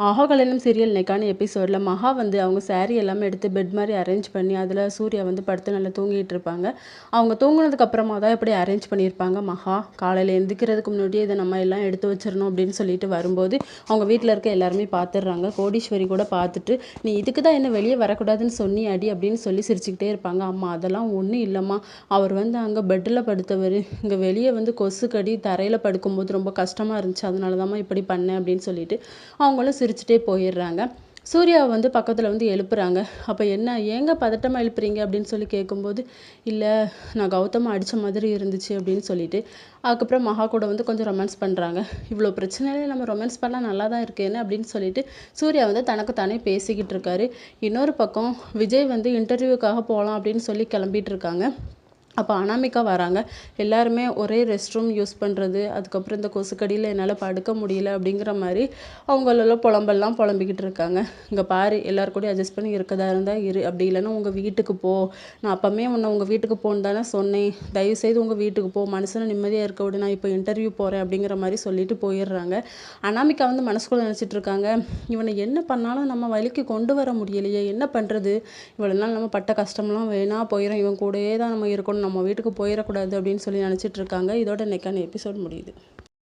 ஆஹா கல்யாணம் சீரியல் இன்னைக்கான எபிசோடில் மகா வந்து அவங்க saree எல்லாமே எடுத்து பெட் மாதிரி அரேஞ்ச் பண்ணி அதில் சூர்யா வந்து படுத்து நல்லா தூங்கிட்டு இருப்பாங்க. அவங்க தூங்குனதுக்கு அப்புறமா தான் இப்படி அரேஞ்ச் பண்ணியிருப்பாங்க. மகா காலையில் எந்திக்கிறதுக்கு முன்னாடியே இதை நம்ம எல்லாம் எடுத்து வச்சிடணும் அப்படின்னு சொல்லிட்டு வரும்போது அவங்க வீட்டில் இருக்க எல்லாருமே பார்த்துடுறாங்க. கோடீஸ்வரி கூட பார்த்துட்டு, நீ இதுக்கு தான் என்ன வெளியே வரக்கூடாதுன்னு சொன்னி அடி அப்படின்னு சொல்லி சிரிச்சுக்கிட்டே இருப்பாங்க. அம்மா அதெல்லாம் ஒன்றும் இல்லைம்மா, அவர் வந்து அங்கே பெட்டில் படுத்தவர், இங்கே வெளியே வந்து கொசு கடி தரையில் படுக்கும்போது ரொம்ப கஷ்டமாக இருந்துச்சு, அதனால தாம்மா இப்படி பண்ணேன் அப்படின்னு சொல்லிட்டு அவங்களும் சிரிச்சுட்டே போயிடுறாங்க. சூர்யாவை வந்து பக்கத்தில் வந்து எழுப்புறாங்க. அப்போ என்ன ஏங்க பதட்டமாக எழுப்புறீங்க அப்படின்னு சொல்லி கேட்கும்போது, இல்லை நான் கௌதமை அடித்த மாதிரி இருந்துச்சு அப்படின்னு சொல்லிட்டு அதுக்கப்புறம் மகா கூட வந்து கொஞ்சம் ரொமான்ஸ் பண்ணுறாங்க. இவ்வளோ பிரச்சனையிலே நம்ம ரொமான்ஸ் பண்ணால் நல்லா தான் இருக்கேன்னு அப்படின்னு சொல்லிட்டு சூர்யா வந்து தனக்கு தானே பேசிக்கிட்டு இருக்காரு. இன்னொரு பக்கம் விஜய் வந்து இன்டர்வியூக்காக போகலாம் அப்படின்னு சொல்லி கிளம்பிட்டு இருக்காங்க. அப்போ அனாமிகா வராங்க. எல்லாருமே ஒரே ரெஸ்ட் ரூம் யூஸ் பண்ணுறது, அதுக்கப்புறம் இந்த கொசுக்கடியில் என்னால் படுக்க முடியல அப்படிங்கிற மாதிரி அவங்களெல்லாம் புலம்பிக்கிட்டு இருக்காங்க. இங்கே பாரு, எல்லாரு கூடயும் அட்ஜஸ்ட் பண்ணி இருக்கதா இருந்தால் இரு, அப்படி இல்லைன்னா உங்கள் வீட்டுக்கு போ, நான் அப்போமே உன்னை உங்கள் வீட்டுக்கு போன்னு தானே சொன்னேன், தயவுசெய்து உங்கள் வீட்டுக்கு போ, மனுஷனை நிம்மதியாக இருக்க விடு, நான் இப்போ இன்டர்வியூ போகிறேன் அப்படிங்கிற மாதிரி சொல்லிட்டு போயிடுறாங்க. அனாமிகா வந்து மனசுக்குள்ளே நினச்சிட்டு இருக்காங்க, இவனை என்ன பண்ணாலும் நம்ம வழிக்கு கொண்டு வர முடியலையே, என்ன பண்ணுறது, இவ்வளோ நாள் நம்ம பட்ட கஷ்டம்லாம் வேணா போயிடும், இவன் கூடயே தான் நம்ம இருக்கணும், நம்ம வீட்டுக்கு போயிடக்கூடாது அப்படின்னு சொல்லி நினச்சிட்டு இருக்காங்க. இதோட இன்னைக்கான எபிசோட் முடியுது.